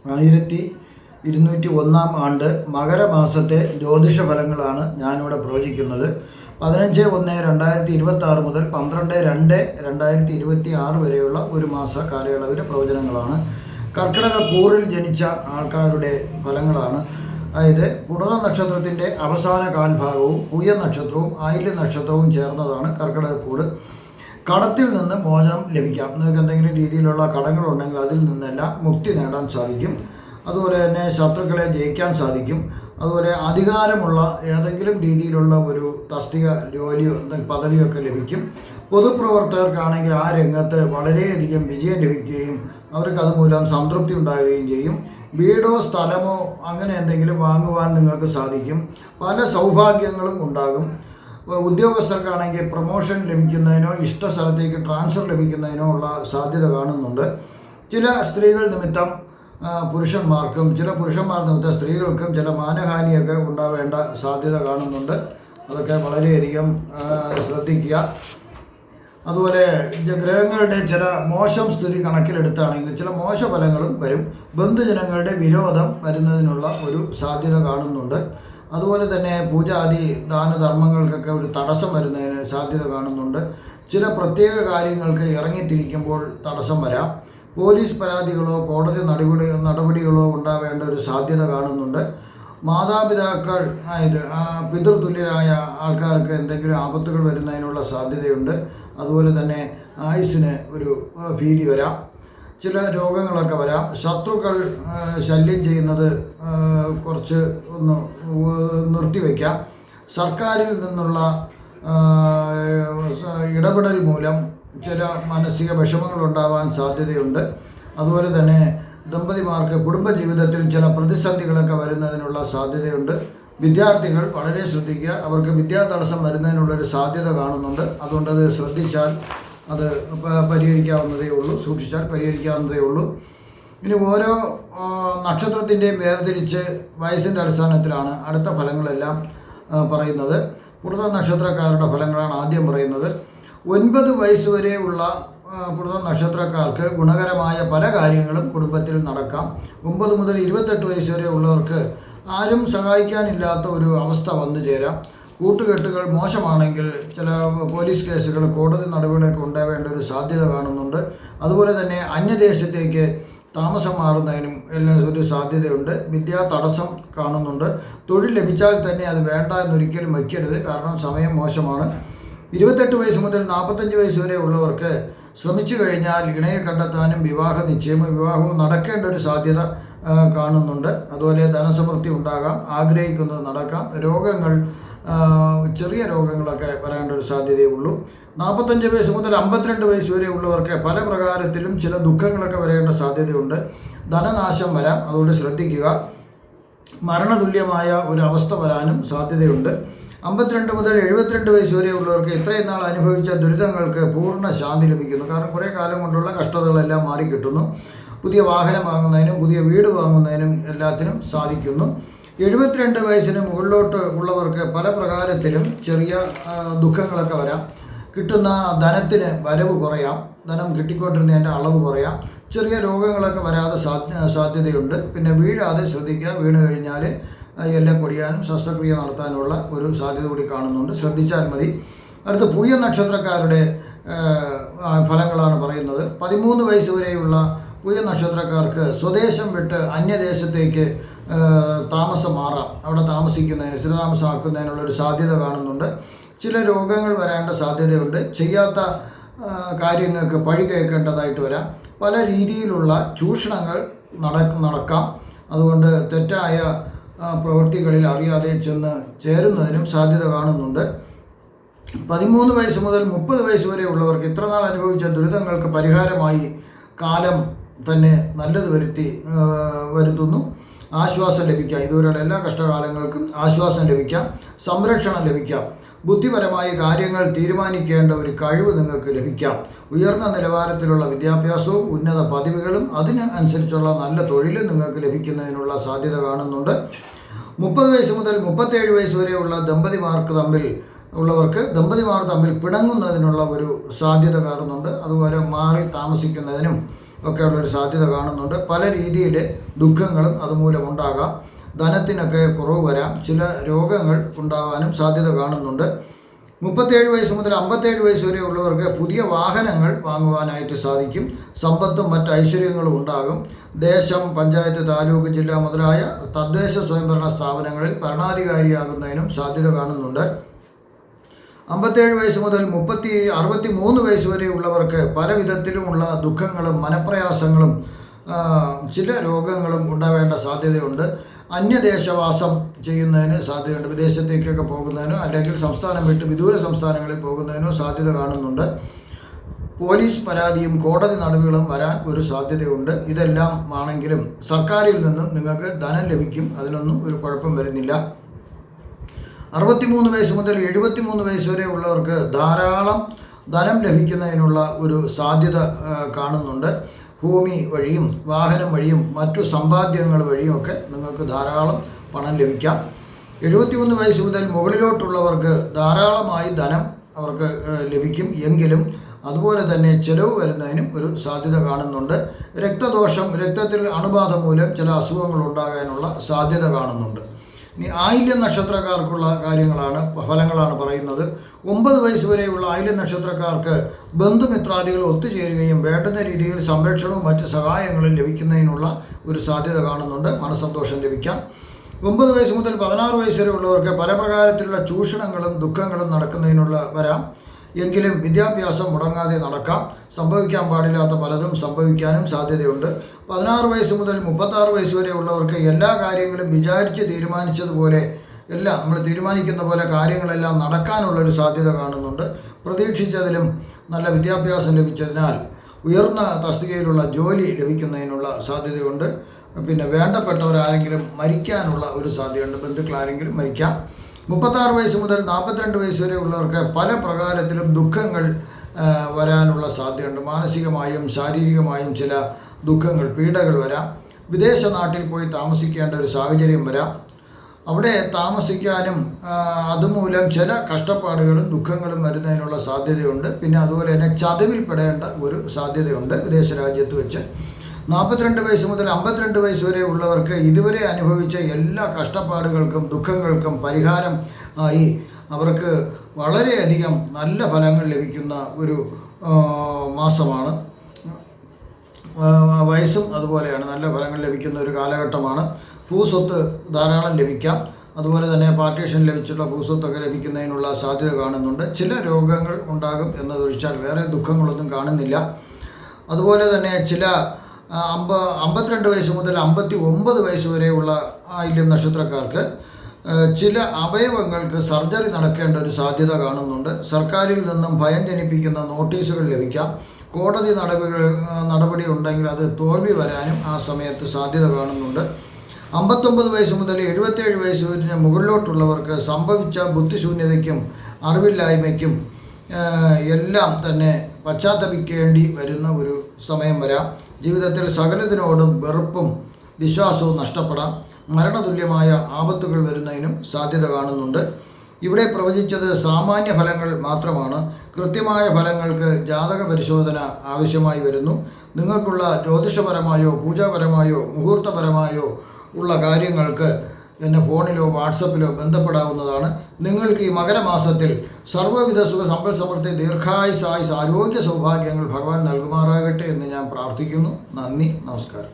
1201 ആണ്ട് മകരമാസത്തെ ജ്യോതിഷ ഫലങ്ങളാണ് ഞാനിവിടെ പ്രവചിക്കുന്നത്. 15/1/2026 മുതൽ 12/2/2026 വരെയുള്ള ഒരു മാസ കാലയളവിലെ പ്രവചനങ്ങളാണ്. കർക്കിടക കൂറിൽ ജനിച്ച ആൾക്കാരുടെ ഫലങ്ങളാണ്. അതായത് പുണർദ നക്ഷത്രത്തിൻ്റെ അവസാന കാൽഭാഗവും പൂയ നക്ഷത്രവും ആയില്യ നക്ഷത്രവും ചേർന്നതാണ് കർക്കിടകക്കൂട്. കടത്തിൽ നിന്ന് മോചനം ലഭിക്കാം. നിങ്ങൾക്ക് എന്തെങ്കിലും രീതിയിലുള്ള കടങ്ങളുണ്ടെങ്കിൽ അതിൽ നിന്നെല്ലാം മുക്തി നേടാൻ സാധിക്കും. അതുപോലെ തന്നെ ശത്രുക്കളെ ജയിക്കാൻ സാധിക്കും. അതുപോലെ അധികാരമുള്ള ഏതെങ്കിലും രീതിയിലുള്ള ഒരു തസ്തിക ജോലിയോ പദവിയൊക്കെ ലഭിക്കും. പൊതുപ്രവർത്തകർക്കാണെങ്കിൽ ആ രംഗത്ത് വളരെയധികം വിജയം ലഭിക്കുകയും അവർക്ക് അതുമൂലം സംതൃപ്തി ഉണ്ടാവുകയും ചെയ്യും. വീടോ സ്ഥലമോ അങ്ങനെ എന്തെങ്കിലും വാങ്ങുവാൻ നിങ്ങൾക്ക് സാധിക്കും. പല സൗഭാഗ്യങ്ങളും ഉണ്ടാകും. ഉദ്യോഗസ്ഥർക്കാണെങ്കിൽ പ്രൊമോഷൻ ലഭിക്കുന്നതിനോ ഇഷ്ട സ്ഥലത്തേക്ക് ട്രാൻസ്ഫർ ലഭിക്കുന്നതിനോ ഉള്ള സാധ്യത കാണുന്നുണ്ട്. ചില സ്ത്രീകൾ നിമിത്തം പുരുഷന്മാർക്കും ചില പുരുഷന്മാർ നിമിത്തം സ്ത്രീകൾക്കും ചില മാനഹാനിയൊക്കെ ഉണ്ടാവേണ്ട സാധ്യത കാണുന്നുണ്ട്. അതൊക്കെ വളരെയധികം ശ്രദ്ധിക്കുക. അതുപോലെ ഗ്രഹങ്ങളുടെ ചില മോശം സ്ഥിതി കണക്കിലെടുത്താണെങ്കിൽ ചില മോശഫലങ്ങളും വരും. ബന്ധുജനങ്ങളുടെ വിരോധം വരുന്നതിനുള്ള ഒരു സാധ്യത കാണുന്നുണ്ട്. അതുപോലെ തന്നെ പൂജാതി ദാനധർമ്മങ്ങൾക്കൊക്കെ ഒരു തടസ്സം വരുന്നതിന് സാധ്യത കാണുന്നുണ്ട്. ചില പ്രത്യേക കാര്യങ്ങൾക്ക് ഇറങ്ങിത്തിരിക്കുമ്പോൾ തടസ്സം വരാം. പോലീസ് പരാതികളോ കോടതി നടപടികളോ ഉണ്ടാവേണ്ട ഒരു സാധ്യത കാണുന്നുണ്ട്. മാതാപിതാക്കൾ പിതൃതുല്യരായ ആൾക്കാർക്ക് എന്തെങ്കിലും ആപത്തുകൾ വരുന്നതിനുള്ള സാധ്യതയുണ്ട്. അതുപോലെ തന്നെ ആയുസ്സിന് ഒരു ഭീതി വരാം. ചില രോഗങ്ങളൊക്കെ വരാം. ശത്രുക്കൾ ശല്യം ചെയ്യുന്നത് കുറച്ച് ഒന്ന് നിർത്തിവെക്കാം. സർക്കാരിൽ നിന്നുള്ള ഇടപെടൽ മൂലം ചില മാനസിക വിഷമങ്ങളുണ്ടാവാൻ സാധ്യതയുണ്ട്. അതുപോലെ തന്നെ ദമ്പതിമാർക്ക് കുടുംബജീവിതത്തിൽ ചില പ്രതിസന്ധികളൊക്കെ വരുന്നതിനുള്ള സാധ്യതയുണ്ട്. വിദ്യാർത്ഥികൾ വളരെ ശ്രദ്ധിക്കുക. അവർക്ക് വിദ്യാതടസ്സം വരുന്നതിനുള്ളൊരു സാധ്യത കാണുന്നുണ്ട്. അതുകൊണ്ട് അത് ശ്രദ്ധിച്ചാൽ അത് പരിഹരിക്കാവുന്നതേ ഉള്ളൂ. സൂക്ഷിച്ചാൽ പരിഹരിക്കാവുന്നതേ ഉള്ളൂ. ഇനി ഓരോ നക്ഷത്രത്തിൻ്റെയും വേർതിരിച്ച് വയസ്സിൻ്റെ അടിസ്ഥാനത്തിലാണ് അടുത്ത ഫലങ്ങളെല്ലാം പറയുന്നത്. പുണർദ നക്ഷത്രക്കാരുടെ ഫലങ്ങളാണ് ആദ്യം പറയുന്നത്. 9 വയസ്സ് വരെയുള്ള പുണർദ നക്ഷത്രക്കാർക്ക് ഗുണകരമായ പല കാര്യങ്ങളും കുടുംബത്തിൽ നടക്കാം. 9 മുതൽ 28 വയസ്സ് വരെ ഉള്ളവർക്ക് ആരും സഹായിക്കാനില്ലാത്ത ഒരു അവസ്ഥ വന്നു ചേരാം. കൂട്ടുകെട്ടുകൾ മോശമാണെങ്കിൽ ചില പോലീസ് കേസുകൾ കോടതി നടപടികളൊക്കെ ഉണ്ടാവേണ്ട ഒരു സാധ്യത കാണുന്നുണ്ട്. അതുപോലെ തന്നെ അന്യദേശത്തേക്ക് താമസം മാറുന്നതിനും എല്ലാം ഒരു സാധ്യതയുണ്ട്. വിദ്യാ തടസ്സം കാണുന്നുണ്ട്. തൊഴിൽ ലഭിച്ചാൽ തന്നെ അത് വേണ്ട എന്നൊരിക്കലും വയ്ക്കരുത്. കാരണം സമയം മോശമാണ്. 28 വയസ്സ് മുതൽ 45 വയസ്സ് വരെ ഉള്ളവർക്ക് ശ്രമിച്ചു കഴിഞ്ഞാൽ ഇണയെ കണ്ടെത്താനും വിവാഹവും നടക്കേണ്ട ഒരു സാധ്യത കാണുന്നുണ്ട്. അതുപോലെ ധനസമൃദ്ധി ഉണ്ടാകാം. ആഗ്രഹിക്കുന്നത് നടക്കാം. രോഗങ്ങൾ ചെറിയ രോഗങ്ങളൊക്കെ വരേണ്ട ഒരു സാധ്യതയേ ഉള്ളൂ. 45 വയസ്സ് മുതൽ 52 വയസ്സ് വരെ ഉള്ളവർക്ക് പല പ്രകാരത്തിലും ചില ദുഃഖങ്ങളൊക്കെ വരേണ്ട സാധ്യതയുണ്ട്. ധനനാശം വരാം. അതുകൊണ്ട് ശ്രദ്ധിക്കുക. മരണതുല്യമായ ഒരു അവസ്ഥ വരാനും സാധ്യതയുണ്ട്. 52 മുതൽ 72 വയസ്സ് വരെ ഉള്ളവർക്ക് ഇത്രയും നാൾ അനുഭവിച്ച ദുരിതങ്ങൾക്ക് പൂർണ്ണ ശാന്തി ലഭിക്കുന്നു. കാരണം കുറേ കാലം കൊണ്ടുള്ള കഷ്ടതകളെല്ലാം മാറിക്കിട്ടുന്നു. പുതിയ വാഹനം വാങ്ങുന്നതിനും പുതിയ വീട് വാങ്ങുന്നതിനും എല്ലാത്തിനും സാധിക്കുന്നു. 72 വയസ്സിന് മുകളിലോട്ട് ഉള്ളവർക്ക് പല പ്രകാരത്തിലും ചെറിയ ദുഃഖങ്ങളൊക്കെ വരാം. കിട്ടുന്ന ധനത്തിന് വരവ് കുറയാം. ധനം കിട്ടിക്കൊണ്ടിരുന്നതിൻ്റെ അളവ് കുറയാം. ചെറിയ രോഗങ്ങളൊക്കെ വരാതെ സാധ്യതയുണ്ട്. പിന്നെ വീഴാതെ ശ്രദ്ധിക്കുക. വീണ് കഴിഞ്ഞാൽ എല്ലാം പൊടിയാനും ശസ്ത്രക്രിയ നടത്താനുള്ള ഒരു സാധ്യത കൂടി കാണുന്നുണ്ട്. ശ്രദ്ധിച്ചാൽ മതി. അടുത്ത പൂയ നക്ഷത്രക്കാരുടെ ഫലങ്ങളാണ് പറയുന്നത്. 13 വയസ്സ് വരെയുള്ള പൂയ നക്ഷത്രക്കാർക്ക് സ്വദേശം വിട്ട് അന്യദേശത്തേക്ക് താമസം മാറാം. അവിടെ താമസിക്കുന്നതിന് സ്ഥിരതാമസമാക്കുന്നതിനുള്ളൊരു സാധ്യത കാണുന്നുണ്ട്. ചില രോഗങ്ങൾ വരേണ്ട സാധ്യതയുണ്ട്. ചെയ്യാത്ത കാര്യങ്ങൾക്ക് പഴി കേൾക്കേണ്ടതായിട്ട് വരാം. പല രീതിയിലുള്ള ചൂഷണങ്ങൾ നടക്കാം. അതുകൊണ്ട് തെറ്റായ പ്രവൃത്തികളിൽ അറിയാതെ ചെന്ന് ചേരുന്നതിനും സാധ്യത കാണുന്നുണ്ട്. 13 വയസ്സ് മുതൽ 30 വയസ്സ് വരെ ഉള്ളവർക്ക് ഇത്രനാൾ അനുഭവിച്ച ദുരിതങ്ങൾക്ക് പരിഹാരമായി കാലം തന്നെ നല്ലത് വരുത്തുന്നു. ആശ്വാസം ലഭിക്കാം. ഇതുവരെയുള്ള എല്ലാ കഷ്ടകാലങ്ങൾക്കും ആശ്വാസം ലഭിക്കാം. സംരക്ഷണം ലഭിക്കാം. ബുദ്ധിപരമായ കാര്യങ്ങൾ തീരുമാനിക്കേണ്ട ഒരു കഴിവ് നിങ്ങൾക്ക് ലഭിക്കാം. ഉയർന്ന നിലവാരത്തിലുള്ള വിദ്യാഭ്യാസവും ഉന്നത പദവികളും അതിന് അനുസരിച്ചുള്ള നല്ല തൊഴിലും നിങ്ങൾക്ക് ലഭിക്കുന്നതിനുള്ള സാധ്യത കാണുന്നുണ്ട്. 30 വയസ്സ് മുതൽ 37 വയസ്സ് വരെയുള്ള ദമ്പതിമാർ തമ്മിൽ പിണങ്ങുന്നതിനുള്ള ഒരു സാധ്യത കാണുന്നുണ്ട്. അതുപോലെ മാറി താമസിക്കുന്നതിനും ഒക്കെയുള്ളൊരു സാധ്യത കാണുന്നുണ്ട്. പല രീതിയിൽ ദുഃഖങ്ങളും അതുമൂലം ഉണ്ടാകാം. ധനത്തിനൊക്കെ കുറവ് വരാം. ചില രോഗങ്ങൾ ഉണ്ടാകാനും സാധ്യത കാണുന്നുണ്ട്. 37 വയസ്സ് മുതൽ 57 വയസ്സ് വരെ ഉള്ളവർക്ക് പുതിയ വാഹനങ്ങൾ വാങ്ങുവാനായിട്ട് സാധിക്കും. സമ്പത്തും മറ്റ് ഐശ്വര്യങ്ങളും ഉണ്ടാകും. ദേശം, പഞ്ചായത്ത്, താലൂക്ക്, ജില്ല മുതലായ തദ്ദേശ സ്വയംഭരണ സ്ഥാപനങ്ങളിൽ ഭരണാധികാരിയാകുന്നതിനും സാധ്യത കാണുന്നുണ്ട്. 57 വയസ്സ് മുതൽ 63 വയസ്സ് വരെ ഉള്ളവർക്ക് പല വിധത്തിലുമുള്ള ദുഃഖങ്ങളും മനപ്രയാസങ്ങളും ചില രോഗങ്ങളും ഉണ്ടാവേണ്ട സാധ്യതയുണ്ട്. അന്യദേശവാസം ചെയ്യുന്നതിന് സാധ്യതയുണ്ട്. വിദേശത്തേക്കൊക്കെ പോകുന്നതിനോ അല്ലെങ്കിൽ സംസ്ഥാനം വിട്ട് വിദൂര സംസ്ഥാനങ്ങളിൽ പോകുന്നതിനോ സാധ്യത കാണുന്നുണ്ട്. പോലീസ് പരാതിയും കോടതി നടപടികളും വരാൻ ഒരു സാധ്യതയുണ്ട്. ഇതെല്ലാം ആണെങ്കിലും സർക്കാരിൽ നിന്നും നിങ്ങൾക്ക് ധനം ലഭിക്കും. അതിനൊന്നും ഒരു കുഴപ്പം വരുന്നില്ല. 63 വയസ്സ് മുതൽ 73 വയസ്സ് വരെ ഉള്ളവർക്ക് ധാരാളം ധനം ലഭിക്കുന്നതിനുള്ള ഒരു സാധ്യത കാണുന്നുണ്ട്. ഭൂമി വഴിയും വാഹനം വഴിയും മറ്റു സമ്പാദ്യങ്ങൾ വഴിയുമൊക്കെ നിങ്ങൾക്ക് ധാരാളം പണം ലഭിക്കാം. 73 വയസ്സ് മുതൽ മുകളിലോട്ടുള്ളവർക്ക് ധാരാളമായി ധനം അവർക്ക് ലഭിക്കും. എങ്കിലും അതുപോലെ തന്നെ ചിലവ് വരുന്നതിനും ഒരു സാധ്യത കാണുന്നുണ്ട്. രക്തദോഷം, രക്തത്തിൽ അണുബാധ മൂലം ചില അസുഖങ്ങൾ ഉണ്ടാകാനുള്ള സാധ്യത കാണുന്നുണ്ട്. ഇനി ആയില്യം നക്ഷത്രക്കാർക്കുള്ള ഫലങ്ങളാണ് പറയുന്നത്. 9 വയസ്സ് വരെയുള്ള ആയില്യം നക്ഷത്രക്കാർക്ക് ബന്ധുമിത്രാദികൾ ഒത്തുചേരുകയും വേണ്ടുന്ന രീതിയിൽ സംരക്ഷണവും മറ്റ് സഹായങ്ങളും ലഭിക്കുന്നതിനുള്ള ഒരു സാധ്യത കാണുന്നുണ്ട്. മനസ്സന്തോഷം ലഭിക്കാം. 9 വയസ്സ് മുതൽ 16 വയസ്സ് വരെ ഉള്ളവർക്ക് പല പ്രകാരത്തിലുള്ള ചൂഷണങ്ങളും ദുഃഖങ്ങളും നടക്കുന്നതിനുള്ള വരാം. എങ്കിലും വിദ്യാഭ്യാസം മുടങ്ങാതെ നടക്കാം. സംഭവിക്കാൻ പാടില്ലാത്ത പലതും സംഭവിക്കാനും സാധ്യതയുണ്ട്. 16 വയസ്സ് മുതൽ 36 വയസ്സ് വരെ ഉള്ളവർക്ക് എല്ലാ കാര്യങ്ങളും വിചാരിച്ച് തീരുമാനിച്ചതുപോലെ നമ്മൾ തീരുമാനിക്കുന്ന പോലെ കാര്യങ്ങളെല്ലാം നടക്കാനുള്ളൊരു സാധ്യത കാണുന്നുണ്ട്. പ്രതീക്ഷിച്ചതിലും നല്ല വിദ്യാഭ്യാസം ലഭിച്ചതിനാൽ ഉയർന്ന തസ്തികയിലുള്ള ജോലി ലഭിക്കുന്നതിനുള്ള സാധ്യതയുണ്ട്. പിന്നെ വേണ്ടപ്പെട്ടവരാരെങ്കിലും മരിക്കാനുള്ള ഒരു സാധ്യതയുണ്ട്. ബന്ധുക്കളാരെങ്കിലും മരിക്കാം. 36 വയസ്സ് മുതൽ 42 വയസ്സ് വരെ ഉള്ളവർക്ക് പല പ്രകാരത്തിലും ദുഃഖങ്ങൾ വരാനുള്ള സാധ്യതയുണ്ട്. മാനസികമായും ശാരീരികമായും ചില ദുഃഖങ്ങൾ, പീഡകൾ വരാം. വിദേശ നാട്ടിൽ പോയി താമസിക്കേണ്ട ഒരു സാഹചര്യം വരാം. അവിടെ താമസിക്കാനും അതുമൂലം ചില കഷ്ടപ്പാടുകളും ദുഃഖങ്ങളും വരുന്നതിനുള്ള സാധ്യതയുണ്ട്. പിന്നെ അതുപോലെ തന്നെ ചതവിൽപ്പെടേണ്ട ഒരു സാധ്യതയുണ്ട് വിദേശ രാജ്യത്ത് വെച്ച്. 42 വയസ്സ് മുതൽ 52 വയസ്സ് വരെ ഉള്ളവർക്ക് ഇതുവരെ അനുഭവിച്ച എല്ലാ കഷ്ടപ്പാടുകൾക്കും ദുഃഖങ്ങൾക്കും പരിഹാരം ആയി അവർക്ക് വളരെയധികം നല്ല ഫലങ്ങൾ ലഭിക്കുന്ന ഒരു മാസമാണ്. വയസ്സും അതുപോലെയാണ്, നല്ല ഫലങ്ങൾ ലഭിക്കുന്ന ഒരു കാലഘട്ടമാണ്. ഭൂസ്വത്ത് ധാരാളം ലഭിക്കാം. അതുപോലെ തന്നെ പാർട്ടീഷൻ ലഭിച്ചുള്ള ഭൂസ്വത്തൊക്കെ ലഭിക്കുന്നതിനുള്ള സാധ്യത കാണുന്നുണ്ട്. ചില രോഗങ്ങൾ ഉണ്ടാകും എന്നതൊഴിച്ചാൽ വേറെ ദുഃഖങ്ങളൊന്നും കാണുന്നില്ല. അതുപോലെ തന്നെ ചില 52 വയസ്സ് മുതൽ 59 വയസ്സ് വരെയുള്ള ആയില്യം നക്ഷത്രക്കാർക്ക് ചില അവയവങ്ങൾക്ക് സർജറി നടക്കേണ്ട ഒരു സാധ്യത കാണുന്നുണ്ട്. സർക്കാരിൽ നിന്നും ഭയം ജനിപ്പിക്കുന്ന നോട്ടീസുകൾ ലഭിക്കാം. കോടതി നടപടി ഉണ്ടെങ്കിൽ അത് തോൽവി വരാനും ആ സമയത്ത് സാധ്യത കാണുന്നുണ്ട്. 59 വയസ്സ് മുതൽ 77 വയസ്സ് വരെ മുകളിലോട്ടുള്ളവർക്ക് സംഭവിച്ച ബുദ്ധിശൂന്യതയ്ക്കും അറിവില്ലായ്മയ്ക്കും എല്ലാം തന്നെ പശ്ചാത്തപിക്കേണ്ടി വരുന്ന ഒരു സമയം വരാം. ജീവിതത്തിൽ സകലത്തിനോടും വെറുപ്പും വിശ്വാസവും നഷ്ടപ്പെടാം. മരണതുല്യമായ ആപത്തുകൾ വരുന്നതിനും സാധ്യത കാണുന്നുണ്ട്. ഇവിടെ പ്രവചിച്ചത് സാമാന്യ ഫലങ്ങൾ മാത്രമാണ്. കൃത്യമായ ഫലങ്ങൾക്ക് ജാതക പരിശോധന ആവശ്യമായി വരുന്നു. നിങ്ങൾക്കുള്ള ജ്യോതിഷപരമായോ പൂജാപരമായോ മുഹൂർത്തപരമായോ ഉള്ള കാര്യങ്ങൾക്ക് എന്നെ ഫോണിലോ വാട്സപ്പിലോ ബന്ധപ്പെടാവുന്നതാണ്. നിങ്ങൾക്ക് ഈ മകരമാസത്തിൽ സർവ്വവിധ സുഖ സമ്പൽ സമൃദ്ധി ദീർഘായുസ് ആരോഗ്യ സൗഭാഗ്യങ്ങൾ ഭഗവാൻ നൽകുമാറാകട്ടെ എന്ന് ഞാൻ പ്രാർത്ഥിക്കുന്നു. നന്ദി, നമസ്കാരം.